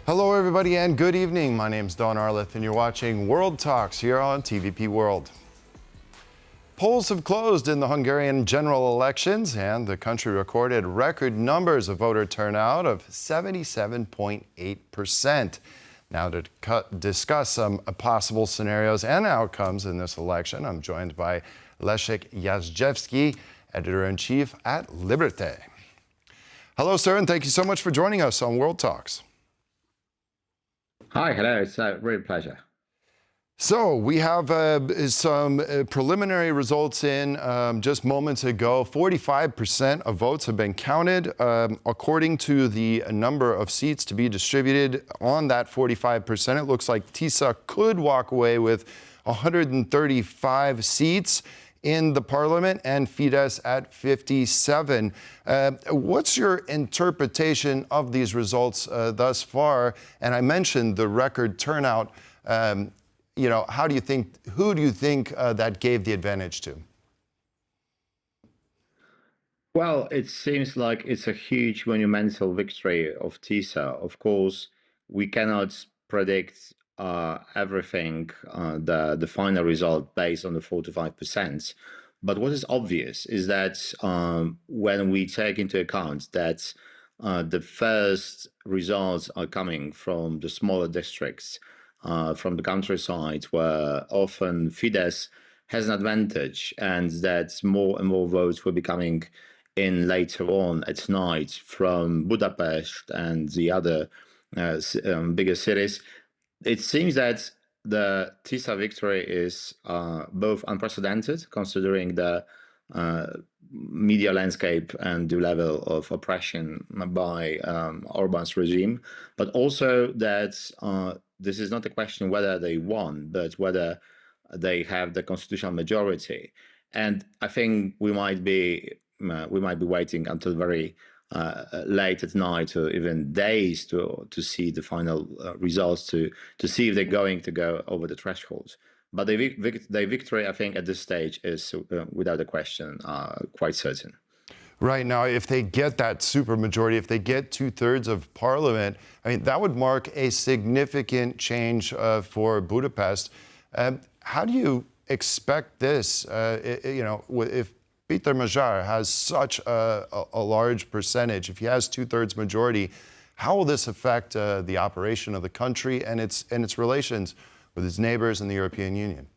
Hello, everybody, and good evening. My name's Don Arleth, and you're watching World Talks here on TVP World. Polls have closed in the Hungarian general elections, and the country recorded record numbers of voter turnout of 77.8%. Now, to discuss some possible scenarios and outcomes in this election, I'm joined by Leszek Jażdżewski, editor-in-chief at LIBERTÉ. Hello, sir, and thank you so much for joining us on World Talks. Hi, hello. It's a real pleasure. So we have some preliminary results in just moments ago. 45% of votes have been counted. According to the number of seats to be distributed on that 45%, it looks like Tisza could walk away with 135 seats in the parliament and Fidesz at 57. What's your interpretation of these results thus far? And I mentioned the record turnout. Who do you think that gave the advantage to? Well, it seems like it's a huge monumental victory of Tisza. Of course, we cannot predict everything, the final result based on the 45%. But what is obvious is that when we take into account that the first results are coming from the smaller districts, from the countryside, where often Fidesz has an advantage, and that more and more votes will be coming in later on at night from Budapest and the other bigger cities, it seems that the Tisza victory is both unprecedented, considering the media landscape and the level of oppression by Orbán's regime, but also that this is not a question whether they won, but whether they have the constitutional majority. And I think we might be waiting until very late at night, or even days, to see the final results, to see if they're going to go over the threshold. But the victory, I think, at this stage is, without a question, quite certain. Right. Now, if they get that supermajority, if they get 2/3 of parliament, I mean, that would mark a significant change for Budapest. How do you expect this? If Péter Magyar has such a large percentage, if he has 2/3 majority, how will this affect the operation of the country and its relations with its neighbors and the European Union?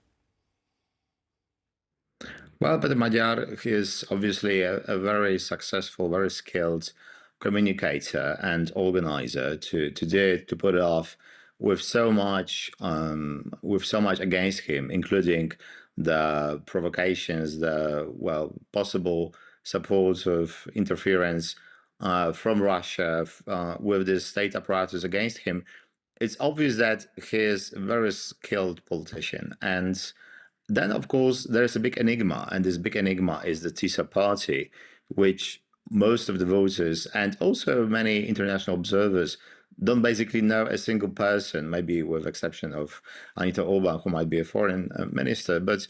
Well, Péter Magyar is obviously a very successful, very skilled communicator and organizer to put it off with so much against him, including the provocations, the possible support of interference from Russia with the state apparatus against him. It's obvious that he is a very skilled politician. And then, of course, there's a big enigma, and this big enigma is the Tisza party, which most of the voters and also many international observers don't basically know a single person, maybe with exception of Viktor Orbán, who might be a foreign minister, but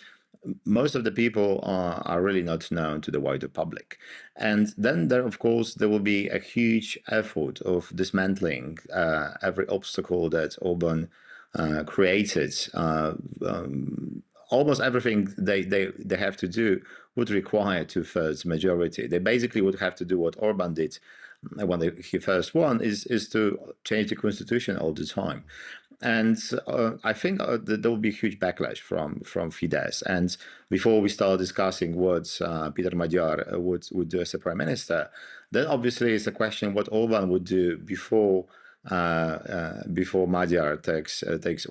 most of the people are really not known to the wider public. And then of course, there will be a huge effort of dismantling every obstacle that Orbán created. Almost everything they have to do would require 2/3 majority. They basically would have to do what Orbán did when he first won, is to change the constitution all the time. And I think that there will be a huge backlash from Fidesz. And before we start discussing what Péter Magyar would do as a prime minister, then obviously it's a question what Orbán would do before Magyar takes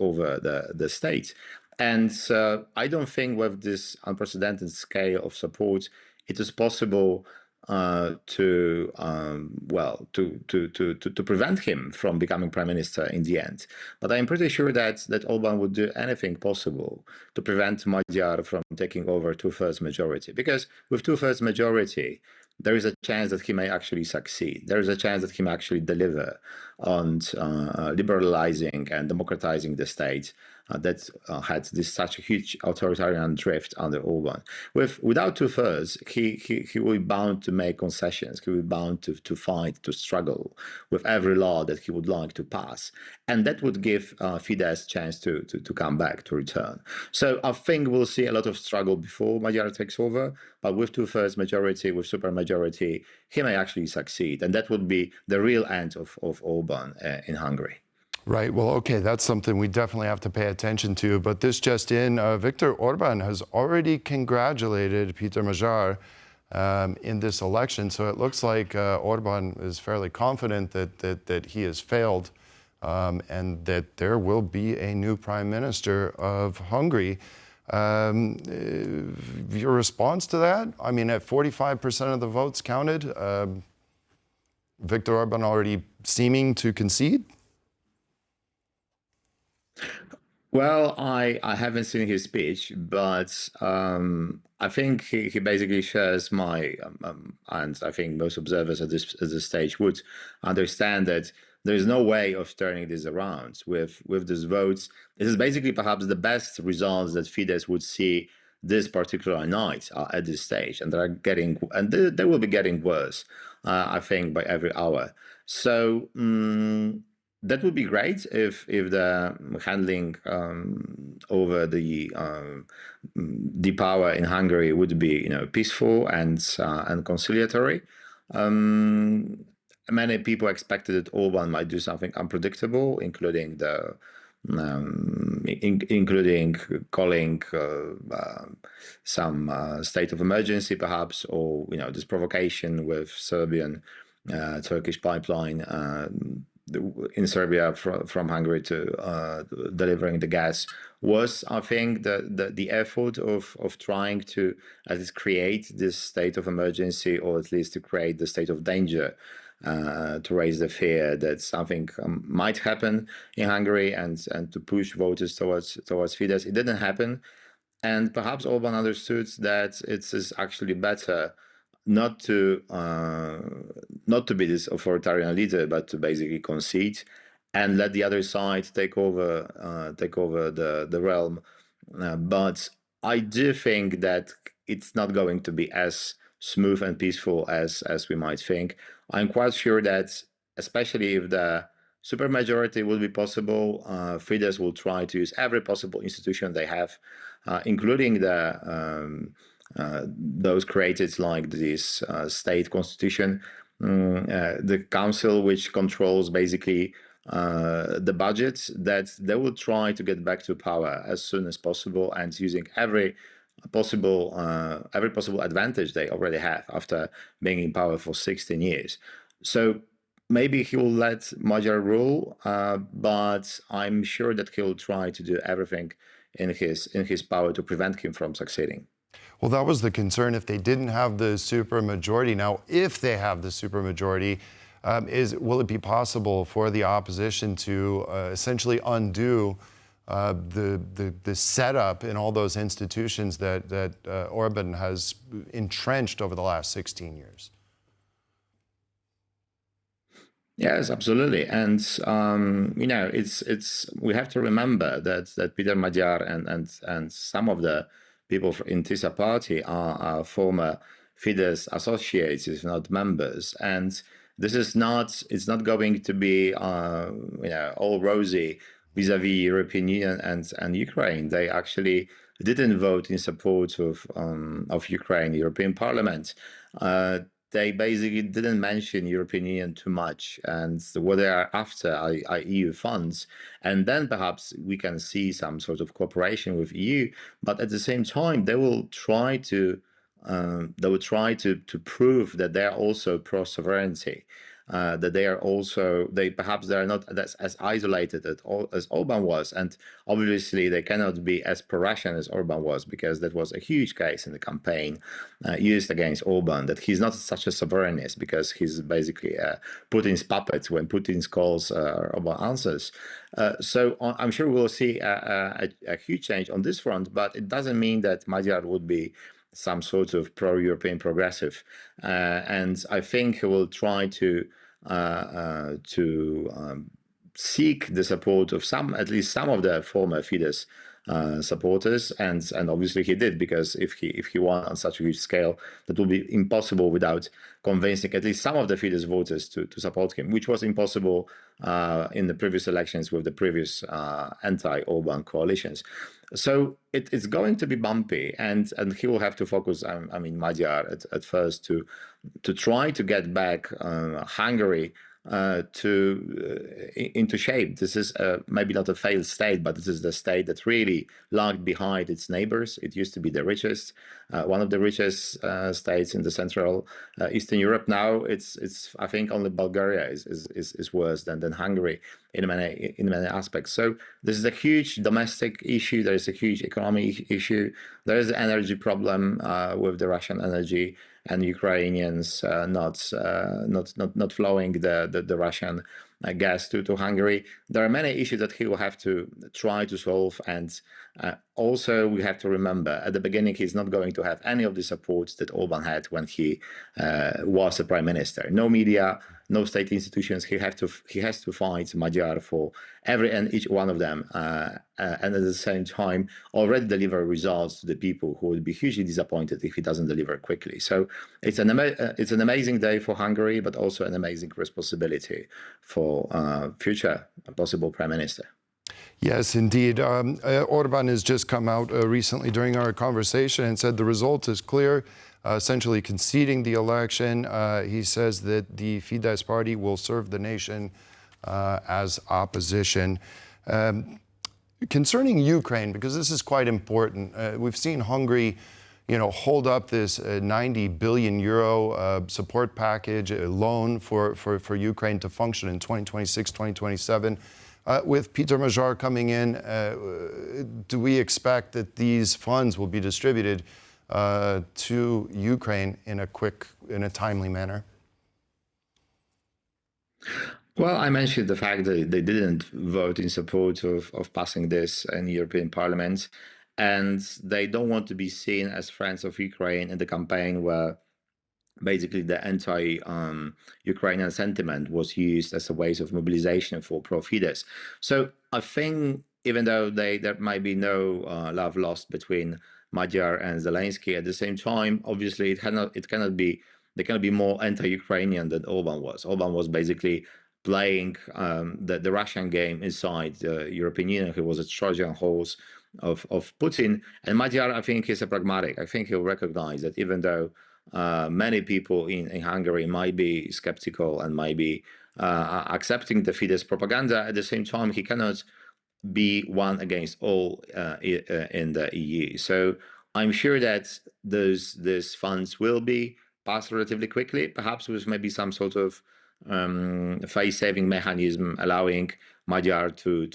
over the state. And I don't think with this unprecedented scale of support, it is possible to prevent him from becoming prime minister in the end. But I'm pretty sure that Orbán would do anything possible to prevent Magyar from taking over 2/3 majority, because with 2/3 majority, there is a chance that he may actually succeed. There is a chance that he may actually deliver on liberalizing and democratizing the state that had such a huge authoritarian drift under Orbán. Without two-thirds, he will be bound to make concessions. He will be bound to fight, to struggle with every law that he would like to pass. And that would give Fidesz a chance to come back, to return. So I think we'll see a lot of struggle before Magyar takes over, but with two-thirds majority, with supermajority, he may actually succeed. And that would be the real end of Orbán in Hungary. Right. Well, okay, that's something we definitely have to pay attention to. But this just in, Viktor Orbán has already congratulated Péter Magyar in this election. So it looks like Orbán is fairly confident that he has failed and that there will be a new prime minister of Hungary. Your response to that? I mean, at 45% of the votes counted, Viktor Orbán already seeming to concede? Well, I haven't seen his speech, but I think he basically shares my and I think most observers at this stage would understand that there is no way of turning this around with these votes. This is basically perhaps the best results that Fidesz would see this particular night at this stage, and they will be getting worse, I think, by every hour. So. That would be great if the handling over the power in Hungary would be peaceful and conciliatory. Many people expected that Orbán might do something unpredictable, including including calling some state of emergency, perhaps, or this provocation with Serbian Turkish pipeline. In Serbia from Hungary to delivering the gas was, I think, the effort of trying to at least create this state of emergency, or at least to create the state of danger, to raise the fear that something might happen in Hungary and to push voters towards Fidesz. It didn't happen, and perhaps Orbán understood that it is actually better not to be this authoritarian leader, but to basically concede and let the other side take over the realm. But I do think that it's not going to be as smooth and peaceful as we might think. I'm quite sure that, especially if the supermajority will be possible, Fidesz will try to use every possible institution they have, including those created like this state constitution, the council which controls basically the budget, that they will try to get back to power as soon as possible, and using every possible advantage they already have after being in power for 16 years. So maybe he will let Magyar rule, but I'm sure that he will try to do everything in his power to prevent him from succeeding. Well, that was the concern if they didn't have the supermajority. Now, if they have the supermajority, will it be possible for the opposition to essentially undo the setup in all those institutions that Orbán has entrenched over the last 16 years? Yes, absolutely, and it's we have to remember that Péter Magyar and some of the people in Tisza party are former Fidesz associates, if not members, and this is it's not going to be all rosy vis-a-vis European Union and Ukraine. They actually didn't vote in support of Ukraine, European Parliament. They basically didn't mention European Union too much, and what they are after are EU funds. And then perhaps we can see some sort of cooperation with EU, but at the same time, they will try to prove that they are also pro-sovereignty. That they are also, perhaps they are not as isolated as Orbán was, and obviously they cannot be as pro-Russian as Orbán was, because that was a huge case in the campaign used against Orbán, that he's not such a sovereignist because he's basically Putin's puppet when Putin calls, Orbán answers. So I'm sure we'll see a huge change on this front, but it doesn't mean that Magyar would be some sort of pro-European progressive, and I think he will try to to seek the support of at least some of the former Fidesz supporters, and obviously he did, because if he won on such a huge scale, that would be impossible without convincing at least some of the Fidesz voters to support him, which was impossible in the previous elections with the previous anti-Orbán coalitions. So it's going to be bumpy, and he will have to focus. I mean, Magyar at first to try to get back Hungary into shape. This is maybe not a failed state, but this is the state that really lagged behind its neighbors. It used to be the richest, one of the richest states in the Central Eastern Europe. Now it's I think only Bulgaria is worse than Hungary in many aspects. So this is a huge domestic issue. There is a huge economic issue. There is an energy problem with the Russian energy, and Ukrainians not flowing the Russian gas to Hungary. There are many issues that he will have to try to solve, and also we have to remember at the beginning he's not going to have any of the support that Orbán had when he was a prime minister. No media, no state institutions. He has to fight Magyar for every and each one of them, and at the same time already deliver results to the people who will be hugely disappointed if he doesn't deliver quickly. So it's an amazing day for Hungary, but also an amazing responsibility for future possible prime minister. Yes, indeed. Orbán has just come out recently during our conversation and said the result is clear, essentially conceding the election. He says that the Fidesz party will serve the nation as opposition. Concerning Ukraine, because this is quite important, we've seen Hungary, hold up this 90 billion euro support package, a loan for Ukraine to function in 2026, 2027. With Péter Magyar coming in, do we expect that these funds will be distributed to Ukraine in a timely manner? Well, I mentioned the fact that they didn't vote in support of passing this in the European Parliament, and they don't want to be seen as friends of Ukraine in the campaign where basically the anti-Ukrainian sentiment was used as a way of mobilization for pro-Fidesz. So I think even though there might be no love lost between Magyar and Zelensky, at the same time, obviously they cannot be more anti-Ukrainian than Orbán was. Orbán was basically playing the Russian game inside the European Union. He was a Trojan horse of Putin. And Magyar, I think, is a pragmatic. I think he'll recognize that even though many people in Hungary might be skeptical and might be accepting the Fidesz propaganda, at the same time, he cannot be one against all in the EU. So I'm sure that these funds will be passed relatively quickly, perhaps with maybe some sort of face-saving mechanism allowing Magyar to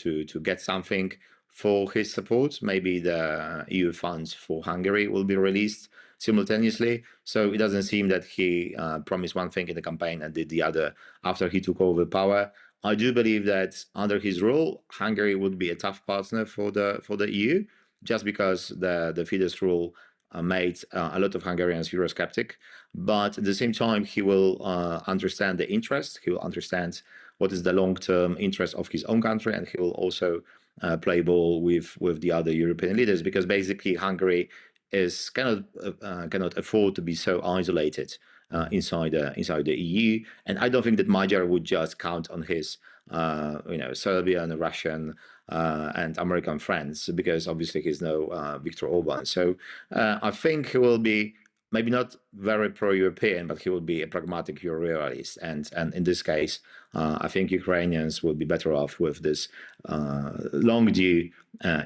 get something for his support. Maybe the EU funds for Hungary will be released simultaneously. So it doesn't seem that he promised one thing in the campaign and did the other after he took over power. I do believe that under his rule, Hungary would be a tough partner for the EU, just because the Fidesz rule made a lot of Hungarians Eurosceptic. But at the same time, he will understand the interest. He will understand what is the long-term interest of his own country, and he will also play ball with the other European leaders, because basically Hungary cannot afford to be so isolated inside the EU. And I don't think that Magyar would just count on his Serbian, Russian, and American friends, because obviously he's no Viktor Orbán. So I think he will be maybe not very pro-European, but he will be a pragmatic Euro-realist. And in this case, I think Ukrainians will be better off with this long-due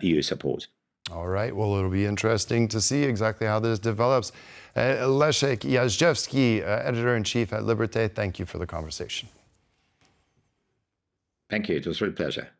EU support. All right. Well, it'll be interesting to see exactly how this develops. Leszek Jażdżewski, editor-in-chief at LIBERTÉ, thank you for the conversation. Thank you. It was a real pleasure.